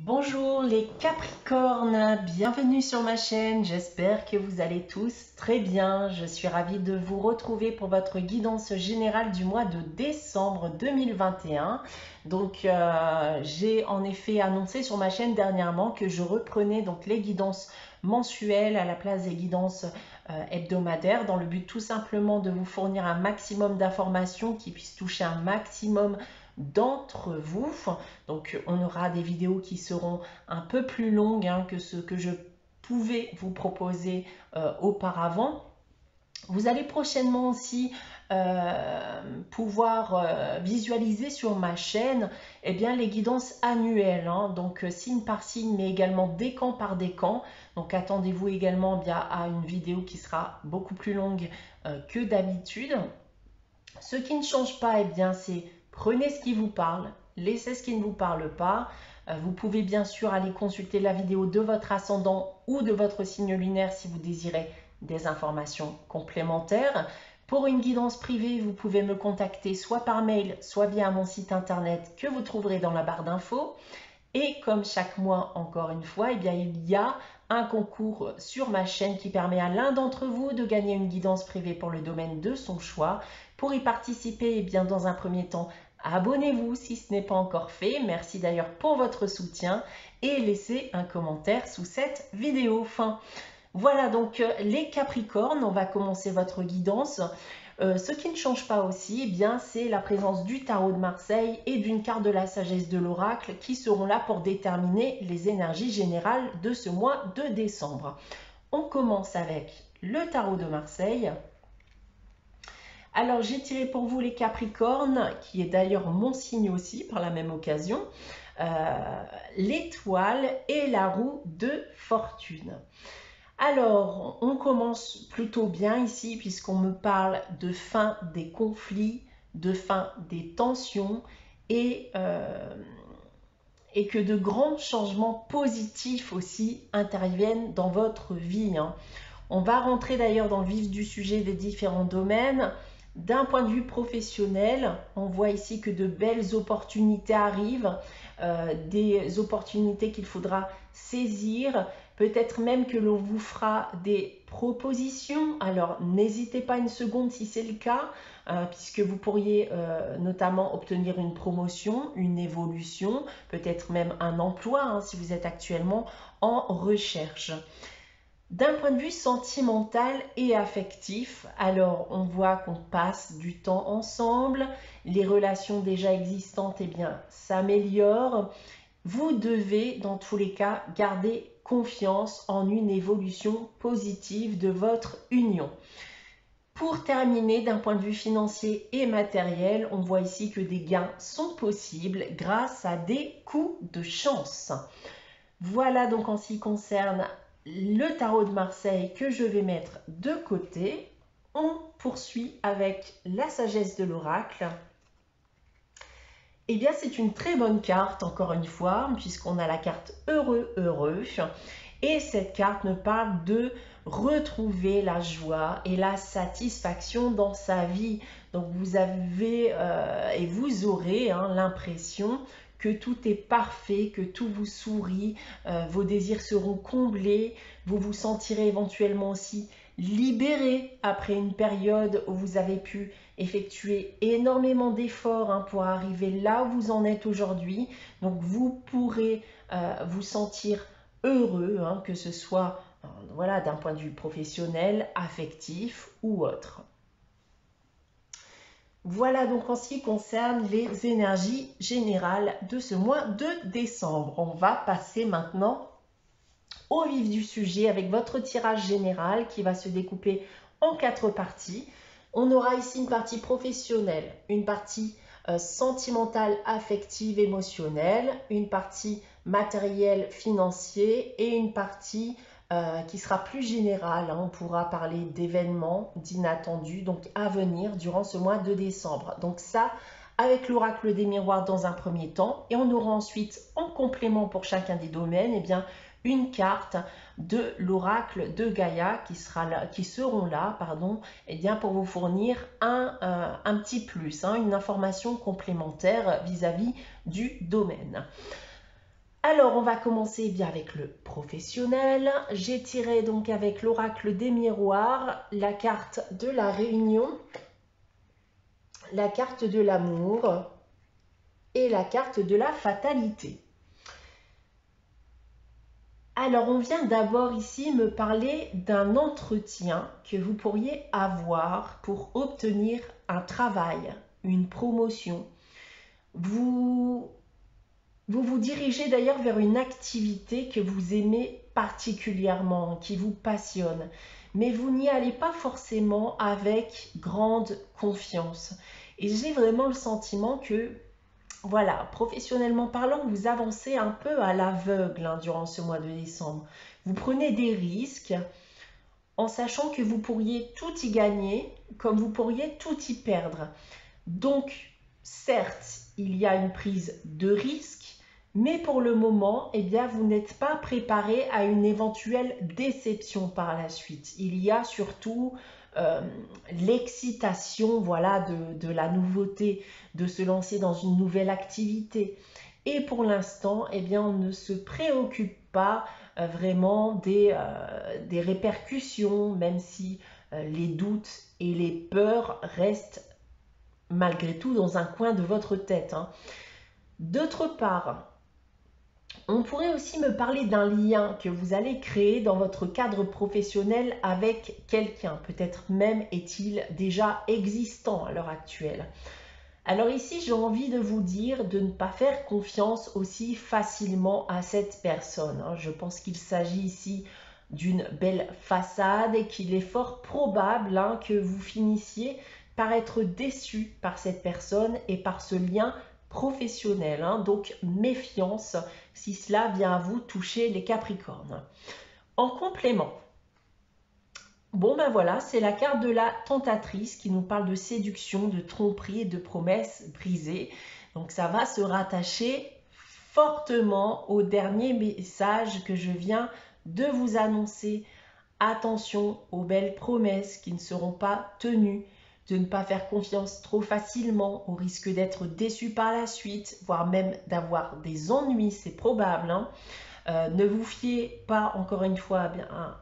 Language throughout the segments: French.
Bonjour les Capricornes, bienvenue sur ma chaîne, j'espère que vous allez tous très bien. Je suis ravie de vous retrouver pour votre guidance générale du mois de décembre 2021. Donc j'ai en effet annoncé sur ma chaîne dernièrement que je reprenais donc les guidances mensuelles à la place des guidances hebdomadaires dans le but tout simplement de vous fournir un maximum d'informations qui puissent toucher un maximum d'entre vous. Donc on aura des vidéos qui seront un peu plus longues que ce que je pouvais vous proposer auparavant. Vous allez prochainement aussi pouvoir visualiser sur ma chaîne les guidances annuelles, donc signe par signe, mais également décan par décan. Donc attendez-vous également à une vidéo qui sera beaucoup plus longue que d'habitude. Ce qui ne change pas, c'est prenez ce qui vous parle, laissez ce qui ne vous parle pas. Vous pouvez bien sûr aller consulter la vidéo de votre ascendant ou de votre signe lunaire si vous désirez des informations complémentaires. Pour une guidance privée, vous pouvez me contacter soit par mail, soit via mon site internet que vous trouverez dans la barre d'infos. Et comme chaque mois, encore une fois, il y a un concours sur ma chaîne qui permet à l'un d'entre vous de gagner une guidance privée pour le domaine de son choix. Pour y participer, dans un premier temps, abonnez-vous si ce n'est pas encore fait. Merci d'ailleurs pour votre soutien et laissez un commentaire sous cette vidéo. Voilà donc les Capricornes, on va commencer votre guidance. Ce qui ne change pas aussi, c'est la présence du tarot de Marseille et d'une carte de la sagesse de l'oracle qui seront là pour déterminer les énergies générales de ce mois de décembre. On commence avec le tarot de Marseille. Alors j'ai tiré pour vous les Capricornes, qui est d'ailleurs mon signe aussi par la même occasion, l'étoile et la roue de fortune. Alors, on commence plutôt bien ici puisqu'on me parle de fin des conflits, de fin des tensions et que de grands changements positifs aussi interviennent dans votre vie. On va rentrer d'ailleurs dans le vif du sujet des différents domaines. D'un point de vue professionnel, on voit ici que de belles opportunités arrivent, des opportunités qu'il faudra saisir. Peut-être même que l'on vous fera des propositions. Alors, n'hésitez pas une seconde si c'est le cas, puisque vous pourriez notamment obtenir une promotion, une évolution, peut-être même un emploi, si vous êtes actuellement en recherche. D'un point de vue sentimental et affectif, alors on voit qu'on passe du temps ensemble, les relations déjà existantes s'améliorent. Vous devez dans tous les cas garder confiance en une évolution positive de votre union. Pour terminer, d'un point de vue financier et matériel, on voit ici que des gains sont possibles grâce à des coups de chance. Voilà donc en ce qui concerne le tarot de Marseille que je vais mettre de côté. On poursuit avec la sagesse de l'oracle. C'est une très bonne carte, encore une fois, puisqu'on a la carte heureux, heureux. Et cette carte me parle de retrouver la joie et la satisfaction dans sa vie. Donc vous avez et vous aurez l'impression que tout est parfait, que tout vous sourit, vos désirs seront comblés, vous vous sentirez éventuellement aussi libéré après une période où vous avez pu effectuer énormément d'efforts pour arriver là où vous en êtes aujourd'hui. Donc vous pourrez vous sentir heureux, que ce soit d'un point de vue professionnel, affectif ou autre. Voilà donc en ce qui concerne les énergies générales de ce mois de décembre. On va passer maintenant au vif du sujet avec votre tirage général qui va se découper en 4 parties. On aura ici une partie professionnelle, une partie sentimentale, affective, émotionnelle, une partie matérielle, financier et une partie qui sera plus générale. On pourra parler d'événements, d'inattendus, donc à venir durant ce mois de décembre. Donc ça, avec l'oracle des miroirs dans un premier temps. Et on aura ensuite, en complément pour chacun des domaines, une carte de l'oracle de Gaïa qui seront là pour vous fournir un petit plus, une information complémentaire vis-à-vis du domaine. Alors, on va commencer bien avec le professionnel. J'ai tiré donc avec l'oracle des miroirs la carte de la réunion, la carte de l'amour et la carte de la fatalité. Alors, on vient d'abord ici me parler d'un entretien que vous pourriez avoir pour obtenir un travail, une promotion. Vous vous dirigez d'ailleurs vers une activité que vous aimez particulièrement, qui vous passionne, mais vous n'y allez pas forcément avec grande confiance. Et j'ai vraiment le sentiment que voilà, professionnellement parlant, vous avancez un peu à l'aveugle durant ce mois de décembre. Vous prenez des risques en sachant que vous pourriez tout y gagner comme vous pourriez tout y perdre. Donc, certes, il y a une prise de risque, mais pour le moment, eh bien, vous n'êtes pas préparé à une éventuelle déception par la suite. Il y a surtout l'excitation, voilà, de la nouveauté, de se lancer dans une nouvelle activité. Et pour l'instant, eh bien, on ne se préoccupe pas vraiment des répercussions, même si les doutes et les peurs restent malgré tout dans un coin de votre tête. D'autre part, on pourrait aussi me parler d'un lien que vous allez créer dans votre cadre professionnel avec quelqu'un. Peut-être même est-il déjà existant à l'heure actuelle. Alors ici, j'ai envie de vous dire de ne pas faire confiance aussi facilement à cette personne. Je pense qu'il s'agit ici d'une belle façade et qu'il est fort probable que vous finissiez par être déçu par cette personne et par ce lien professionnel. Donc méfiance si cela vient à vous toucher les Capricornes. En complément, bon ben voilà, c'est la carte de la tentatrice qui nous parle de séduction, de tromperie et de promesses brisées. Donc ça va se rattacher fortement au dernier message que je viens de vous annoncer. Attention aux belles promesses qui ne seront pas tenues, de ne pas faire confiance trop facilement, au risque d'être déçu par la suite, voire même d'avoir des ennuis, c'est probable. Ne vous fiez pas, encore une fois,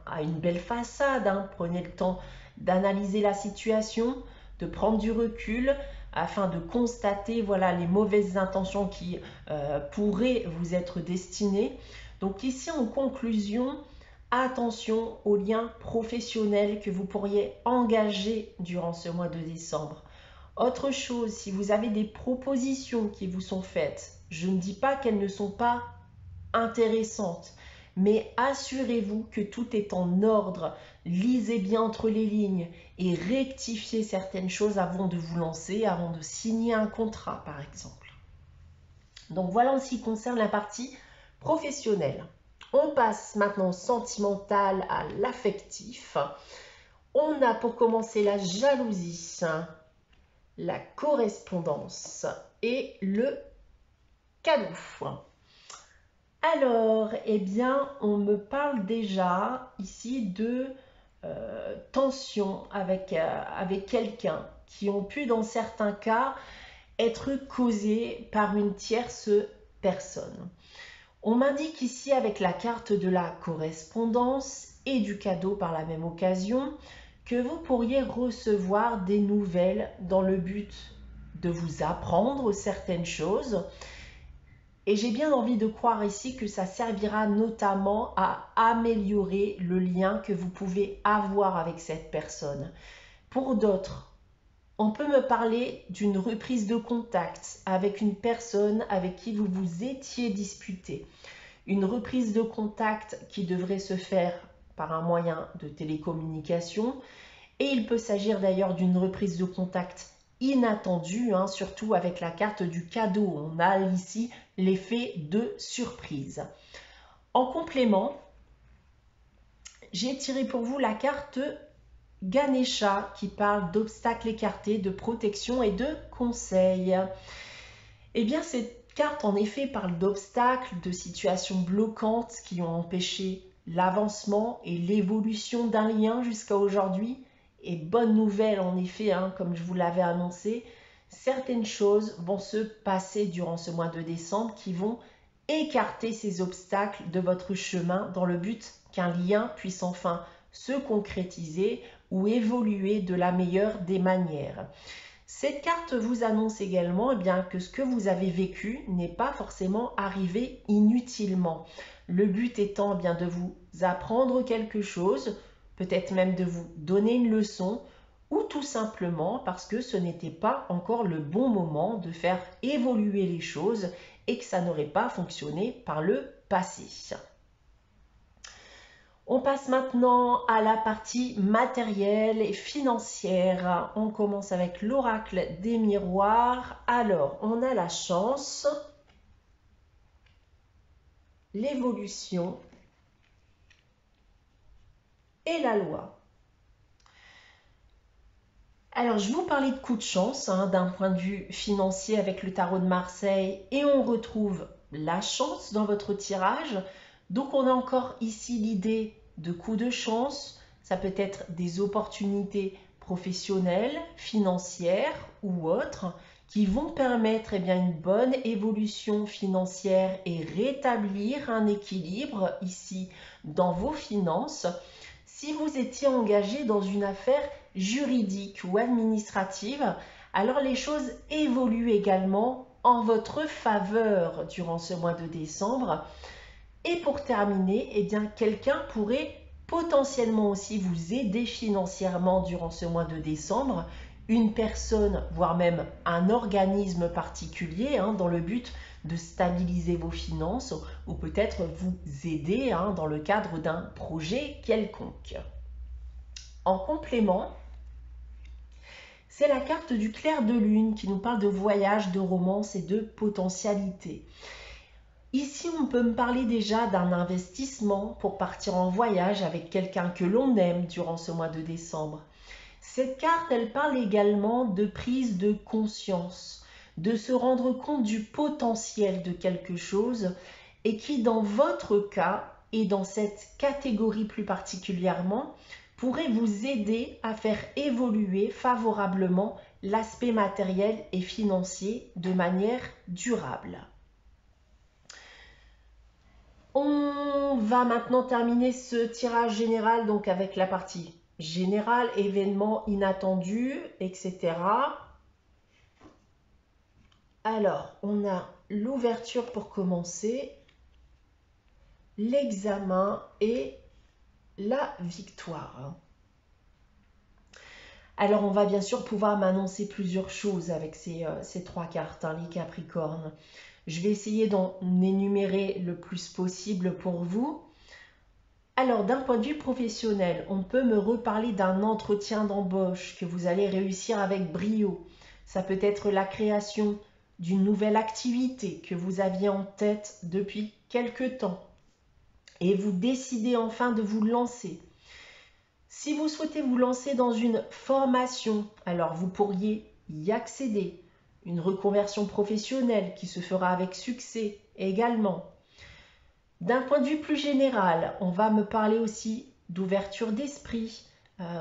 à une belle façade. Prenez le temps d'analyser la situation, de prendre du recul afin de constater voilà, les mauvaises intentions qui pourraient vous être destinées. Donc ici, en conclusion, attention aux liens professionnels que vous pourriez engager durant ce mois de décembre. Autre chose, si vous avez des propositions qui vous sont faites, je ne dis pas qu'elles ne sont pas intéressantes, mais assurez-vous que tout est en ordre. Lisez bien entre les lignes et rectifiez certaines choses avant de vous lancer, avant de signer un contrat par exemple. Donc voilà en ce qui concerne la partie professionnelle. On passe maintenant au sentimental, à l'affectif. On a pour commencer la jalousie, la correspondance et le cadeau. Alors, eh bien, on me parle déjà ici de tensions avec quelqu'un qui ont pu, dans certains cas, être causées par une tierce personne. On m'indique ici, avec la carte de la correspondance et du cadeau par la même occasion, que vous pourriez recevoir des nouvelles dans le but de vous apprendre certaines choses. Et j'ai bien envie de croire ici que ça servira notamment à améliorer le lien que vous pouvez avoir avec cette personne. Pour d'autres, on peut me parler d'une reprise de contact avec une personne avec qui vous vous étiez disputé. Une reprise de contact qui devrait se faire par un moyen de télécommunication. Et il peut s'agir d'ailleurs d'une reprise de contact inattendue, surtout avec la carte du cadeau. On a ici l'effet de surprise. En complément, j'ai tiré pour vous la carte Ganesha qui parle d'obstacles écartés, de protection et de conseils. Eh bien, cette carte en effet parle d'obstacles, de situations bloquantes qui ont empêché l'avancement et l'évolution d'un lien jusqu'à aujourd'hui. Et bonne nouvelle en effet, comme je vous l'avais annoncé, certaines choses vont se passer durant ce mois de décembre qui vont écarter ces obstacles de votre chemin dans le but qu'un lien puisse enfin se concrétiser ou évoluer de la meilleure des manières. Cette carte vous annonce également bien, que ce que vous avez vécu n'est pas forcément arrivé inutilement. Le but étant bien de vous apprendre quelque chose, peut-être même de vous donner une leçon, ou tout simplement parce que ce n'était pas encore le bon moment de faire évoluer les choses et que ça n'aurait pas fonctionné par le passé. On passe maintenant à la partie matérielle et financière. On commence avec l'oracle des miroirs. Alors, on a la chance, l'évolution et la loi. Alors, je vous parlais de coup de chance d'un point de vue financier avec le tarot de Marseille et on retrouve la chance dans votre tirage. Donc, on a encore ici l'idée de coup de chance. Ça peut être des opportunités professionnelles, financières ou autres qui vont permettre une bonne évolution financière et rétablir un équilibre ici dans vos finances. Si vous étiez engagé dans une affaire juridique ou administrative, alors les choses évoluent également en votre faveur durant ce mois de décembre. Et pour terminer, quelqu'un pourrait potentiellement aussi vous aider financièrement durant ce mois de décembre, une personne, voire même un organisme particulier, dans le but de stabiliser vos finances ou peut-être vous aider dans le cadre d'un projet quelconque. En complément, c'est la carte du clair de lune qui nous parle de voyage, de romance et de potentialité. Ici, on peut me parler déjà d'un investissement pour partir en voyage avec quelqu'un que l'on aime durant ce mois de décembre. Cette carte, elle parle également de prise de conscience, de se rendre compte du potentiel de quelque chose et qui, dans votre cas et dans cette catégorie plus particulièrement, pourrait vous aider à faire évoluer favorablement l'aspect matériel et financier de manière durable. On va maintenant terminer ce tirage général donc avec la partie générale, événements inattendus, etc. Alors, on a l'ouverture pour commencer, l'examen et la victoire. Alors, on va bien sûr pouvoir m'annoncer plusieurs choses avec ces trois cartes, les Capricornes. Je vais essayer d'en énumérer le plus possible pour vous. Alors, d'un point de vue professionnel, on peut me reparler d'un entretien d'embauche que vous allez réussir avec brio. Ça peut être la création d'une nouvelle activité que vous aviez en tête depuis quelque temps. Et vous décidez enfin de vous lancer. Si vous souhaitez vous lancer dans une formation, alors vous pourriez y accéder. Une reconversion professionnelle qui se fera avec succès également. D'un point de vue plus général, on va me parler aussi d'ouverture d'esprit.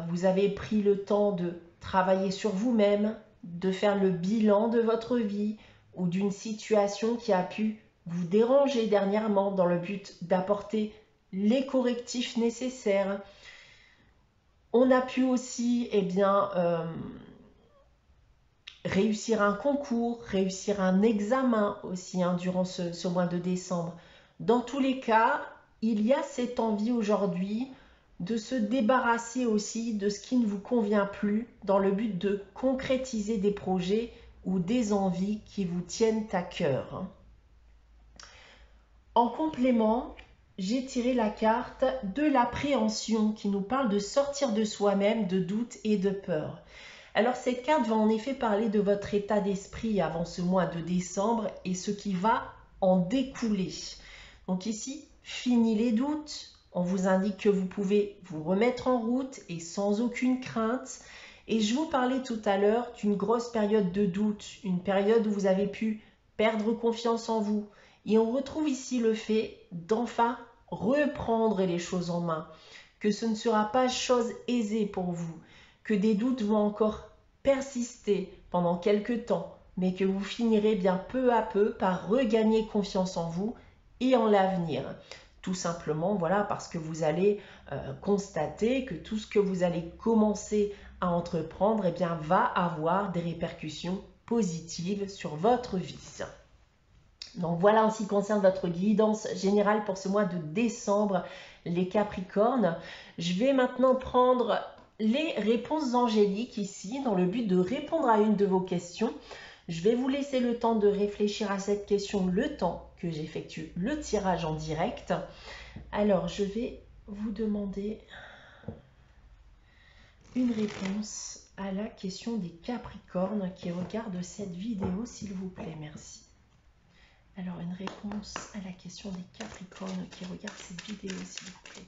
Vous avez pris le temps de travailler sur vous-même, de faire le bilan de votre vie ou d'une situation qui a pu vous déranger dernièrement dans le but d'apporter les correctifs nécessaires. On a pu aussi réussir un concours, réussir un examen aussi durant ce mois de décembre. Dans tous les cas, il y a cette envie aujourd'hui de se débarrasser aussi de ce qui ne vous convient plus dans le but de concrétiser des projets ou des envies qui vous tiennent à cœur. En complément, j'ai tiré la carte de l'appréhension qui nous parle de sortir de soi-même, de doutes et de peur. Alors cette carte va en effet parler de votre état d'esprit avant ce mois de décembre et ce qui va en découler. Donc ici, fini les doutes. On vous indique que vous pouvez vous remettre en route et sans aucune crainte. Et je vous parlais tout à l'heure d'une grosse période de doute, une période où vous avez pu perdre confiance en vous. Et on retrouve ici le fait d'enfin reprendre les choses en main, que ce ne sera pas chose aisée pour vous, que des doutes vont encore persister pendant quelques temps, mais que vous finirez bien peu à peu par regagner confiance en vous et en l'avenir. Tout simplement, voilà, parce que vous allez constater que tout ce que vous allez commencer à entreprendre, eh bien, va avoir des répercussions positives sur votre vie. Donc voilà en ce qui concerne votre guidance générale pour ce mois de décembre, les Capricornes. Je vais maintenant prendre les réponses angéliques ici dans le but de répondre à une de vos questions. Je vais vous laisser le temps de réfléchir à cette question le temps que j'effectue le tirage en direct. Alors, je vais vous demander une réponse à la question des Capricornes qui regardent cette vidéo, s'il vous plaît. Merci. Alors, une réponse à la question des Capricornes qui regardent cette vidéo, s'il vous plaît.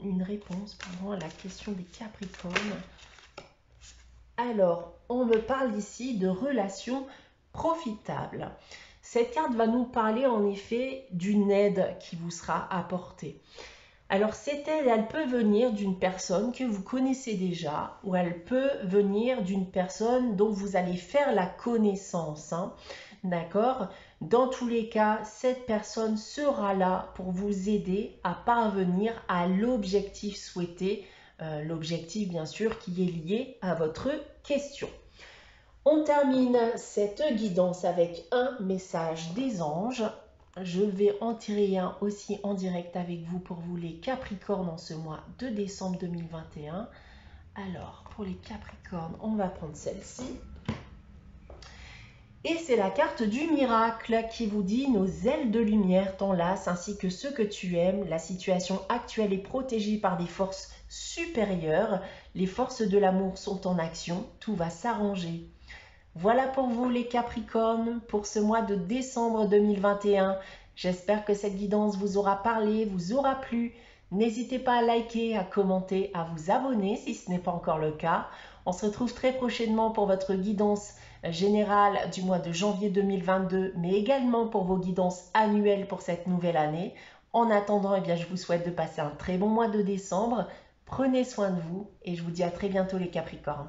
Une réponse, pardon, à la question des Capricornes. Alors, on me parle ici de relations profitables. Cette carte va nous parler en effet d'une aide qui vous sera apportée. Alors, cette aide, elle peut venir d'une personne que vous connaissez déjà ou elle peut venir d'une personne dont vous allez faire la connaissance. D'accord? Dans tous les cas, cette personne sera là pour vous aider à parvenir à l'objectif souhaité. L'objectif, bien sûr, qui est lié à votre question. On termine cette guidance avec un message des anges. Je vais en tirer un aussi en direct avec vous pour vous les Capricornes en ce mois de décembre 2021. Alors, pour les Capricornes, on va prendre celle-ci. Et c'est la carte du miracle qui vous dit « Nos ailes de lumière t'enlacent ainsi que ceux que tu aimes. La situation actuelle est protégée par des forces supérieures. Les forces de l'amour sont en action. Tout va s'arranger. » Voilà pour vous les Capricornes pour ce mois de décembre 2021. J'espère que cette guidance vous aura parlé, vous aura plu. N'hésitez pas à liker, à commenter, à vous abonner si ce n'est pas encore le cas. On se retrouve très prochainement pour votre guidance générale du mois de janvier 2022, mais également pour vos guidances annuelles pour cette nouvelle année. En attendant, eh bien, je vous souhaite de passer un très bon mois de décembre. Prenez soin de vous et je vous dis à très bientôt les Capricornes.